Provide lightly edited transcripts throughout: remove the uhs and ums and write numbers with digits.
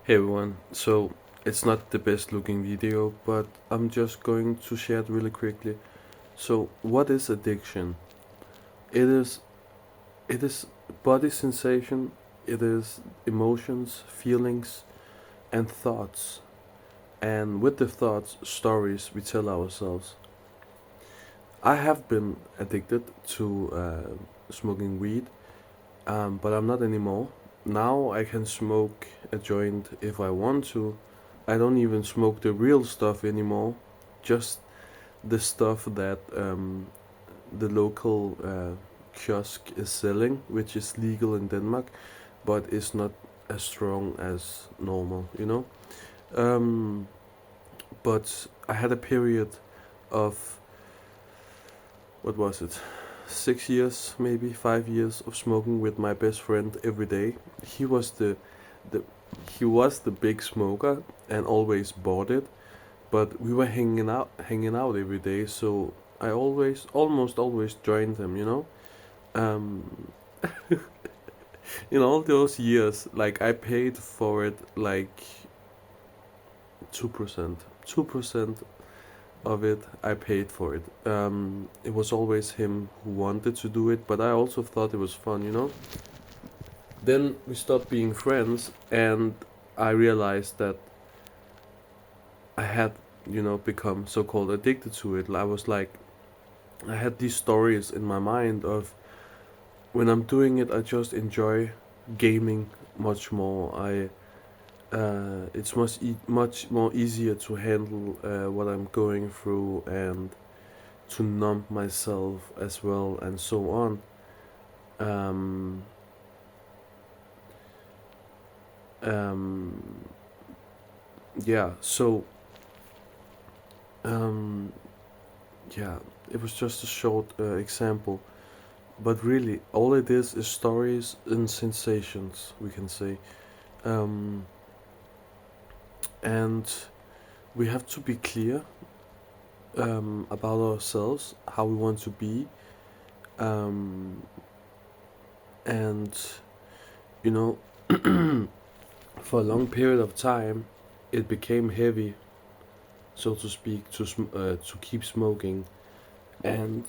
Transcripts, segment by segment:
Hey everyone, so it's not the best looking video, but I'm just going to share it really quickly. So, what is addiction? It is it is body sensation, it is emotions, feelings, and thoughts. And with the thoughts, stories we tell ourselves. I have been addicted to smoking weed, but I'm not anymore. Now I can smoke a joint if I want to. I don't even smoke the real stuff anymore, just the stuff that the local kiosk is selling, which is legal in Denmark, but is not as strong as normal, you know? Um, but I had a period of, what was it? 6 years, maybe 5 years of smoking with my best friend every day. He was the he was the big smoker and always bought it, but we were hanging out every day, so I almost always joined them, you know. Um, in all those years, like I paid for it like 2%, 2% of it. I paid for it. It was always him who wanted to do it, but I also thought it was fun, you know. Then we stopped being friends, and I realized that I had, become so-called addicted to it. I was like, I had these stories in my mind of when I'm doing it, I just enjoy gaming much more. It's much more easier to handle what I'm going through and to numb myself as well and so on. Um, um, yeah, so um, yeah, it was just a short example, but really, all it is stories and sensations, we can say. Um, and we have to be clear about ourselves, how we want to be, um, and you know, for a long period of time, it became heavy, so to speak, to keep smoking, and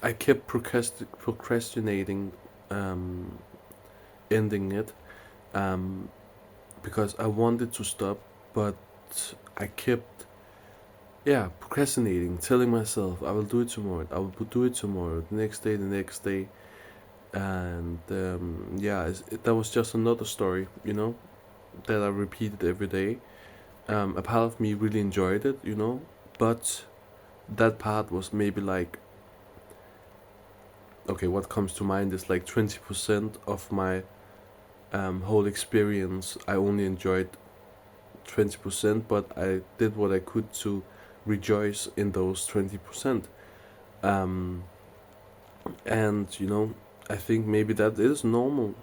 I kept procrastinating um, ending it um, because I wanted to stop, but I kept procrastinating, telling myself I will do it tomorrow, I will do it tomorrow, the next day, and that was just another story, that I repeated every day. A part of me really enjoyed it, but that part was maybe like, okay, what comes to mind is like 20% of my whole experience. I only enjoyed 20%, but I did what I could to rejoice in those 20%. Um, and, I think maybe that is normal,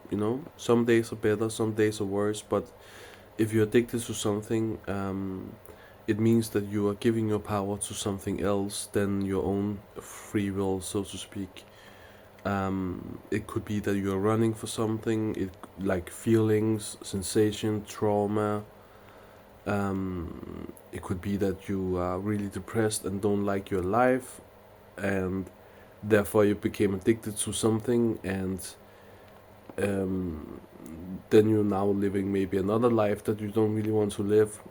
Some days are better, some days are worse, but if you're addicted to something, it means that you are giving your power to something else than your own free will, so to speak. It could be that you are running for something, like feelings, sensation, trauma. It could be that you are really depressed and don't like your life, and therefore you became addicted to something, and um, then you're now living maybe another life that you don't really want to live,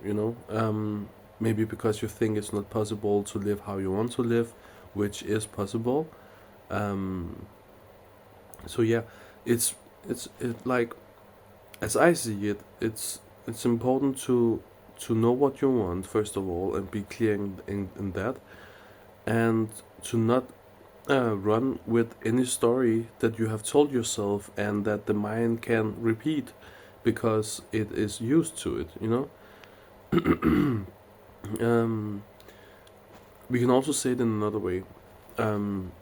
maybe because you think it's not possible to live how you want to live, which is possible. Um, so yeah, it's like, as I see it, it's important to know what you want first of all and be clear in that, and to not run with any story that you have told yourself and that the mind can repeat because it is used to it, um, we can also say it in another way. um,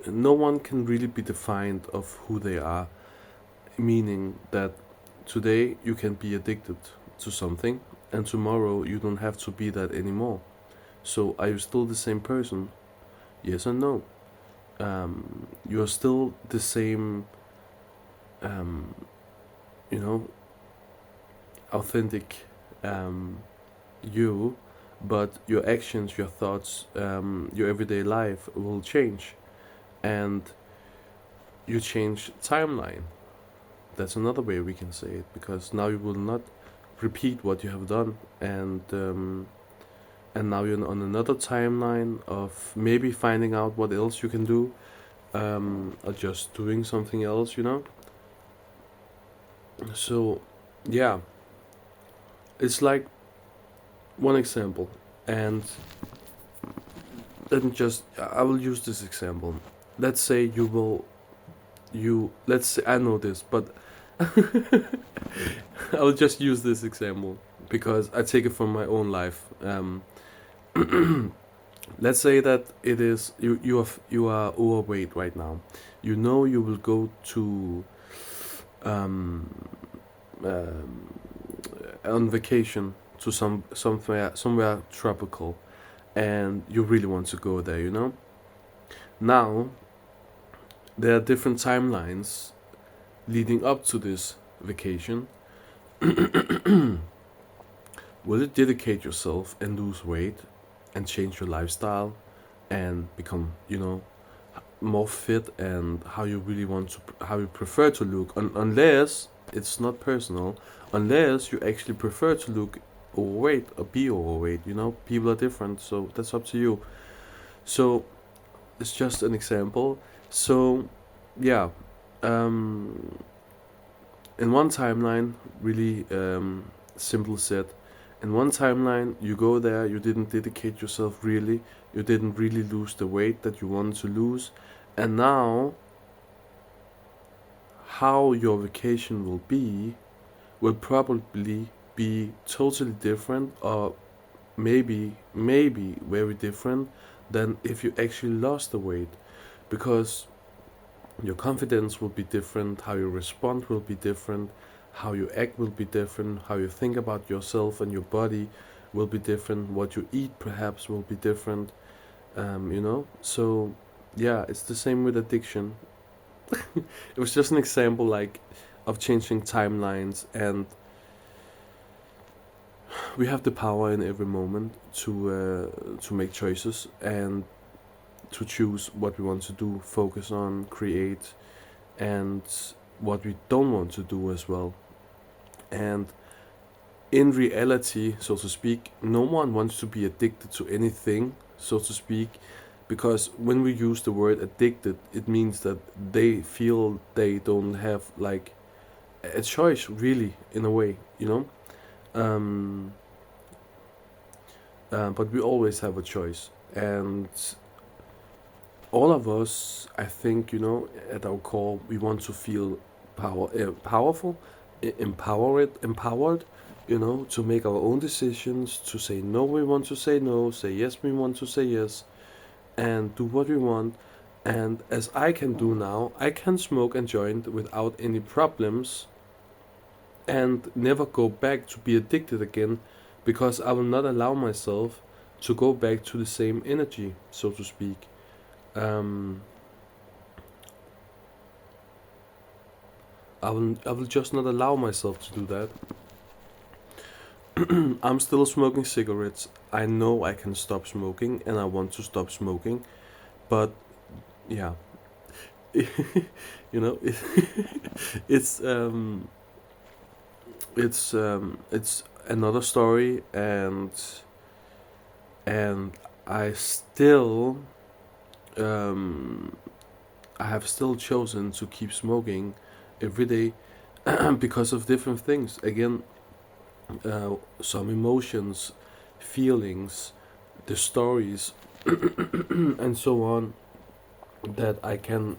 no one can really be defined of who they are, meaning that today you can be addicted to something and tomorrow you don't have to be that anymore. So are you still the same person? Yes and no. you're still the same, um, you know, authentic you, but your actions, your thoughts, your everyday life will change, and you change timeline. That's another way we can say it, because now you will not repeat what you have done, and now you're on another timeline of maybe finding out what else you can do, or just doing something else, you know. So yeah, it's like one example, and let me just, I will use this example. Let's say let's say, I know this, but I'll just use this example because I take it from my own life. Let's say that it is you are overweight right now. You know you will go to um, um, on vacation to somewhere tropical, and you really want to go there. You know. Now there are different timelines leading up to this vacation. Will you dedicate yourself and lose weight and change your lifestyle and become, you know, more fit and how you really want to, how you prefer to look, unless it's not personal, unless you actually prefer to look overweight or be overweight, you know, people are different, so that's up to you. So it's just an example. So yeah, um, in one timeline, really simple said, in one timeline, you go there, you didn't dedicate yourself really, you didn't really lose the weight that you wanted to lose, and now how your vacation will probably be totally different, or maybe very different than if you actually lost the weight, because your confidence will be different, how you respond will be different, how you act will be different, how you think about yourself and your body will be different, what you eat perhaps will be different, you know. So yeah, it's the same with addiction. It was just an example, like, of changing timelines, and we have the power in every moment to make choices and to choose what we want to do, focus on, create, and what we don't want to do as well. And in reality, so to speak, no one wants to be addicted to anything, so to speak, because when we use the word addicted, it means that they feel they don't have like a choice, really, in a way, you know. Um, but we always have a choice, and all of us, I think, you know, at our core, we want to feel powerful, empowered, you know, to make our own decisions, to say no, we want to say no, say yes, we want to say yes, and do what we want. And as I can do now, I can smoke and joint without any problems and never go back to be addicted again, because I will not allow myself to go back to the same energy, so to speak. Um, I will just not allow myself to do that. I'm still smoking cigarettes. I know I can stop smoking, and I want to stop smoking, but yeah, you know, it's it's another story, and I still um, I have still chosen to keep smoking every day because of different things. Again, some emotions, feelings, the stories, and so on, that I can,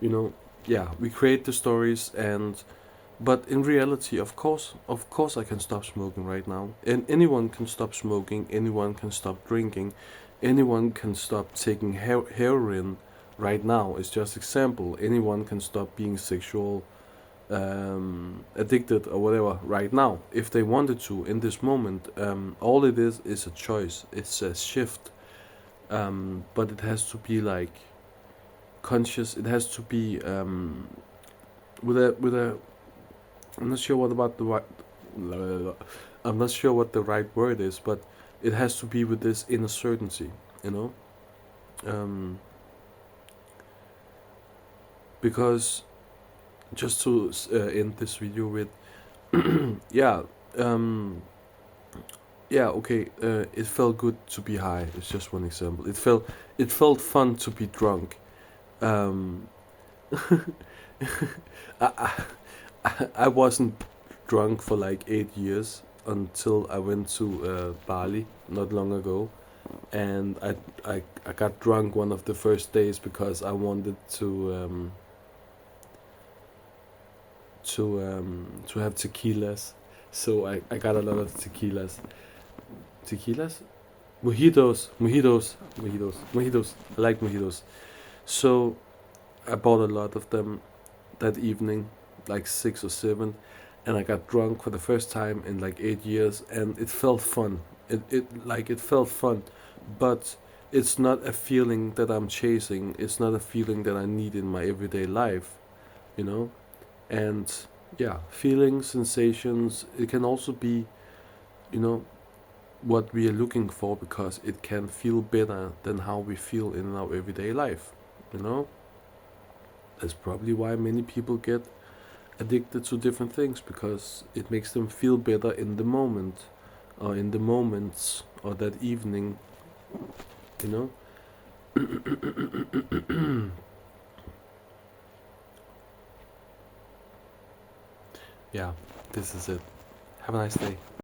you know, yeah, we create the stories, and but in reality, of course I can stop smoking right now, and anyone can stop smoking, anyone can stop drinking, anyone can stop taking heroin right now. It's just example. Anyone can stop being sexual addicted or whatever right now if they wanted to in this moment. All it is a choice. It's a shift, but it has to be like conscious. It has to be with a. I'm not sure what about the right. I'm not sure what the right word is, but it has to be with this inner certainty, you know. Um, because just to end this video with, yeah, um, yeah, okay. It felt good to be high. It's just one example. It felt fun to be drunk. Um, I, I wasn't drunk for like 8 years until I went to Bali not long ago, and I got drunk one of the first days because I wanted to have tequilas. So I got a lot of tequilas, mojitos. I like mojitos. So I bought a lot of them that evening, like 6 or 7, and I got drunk for the first time in like 8 years, and it felt fun. It felt fun, but it's not a feeling that I'm chasing. It's not a feeling that I need in my everyday life, you know. And yeah, feelings, sensations. It can also be, you know, what we are looking for because it can feel better than how we feel in our everyday life, you know. That's probably why many people get addicted to different things, because it makes them feel better in the moment, or in the moments, or that evening, you know. Yeah, this is it. Have a nice day.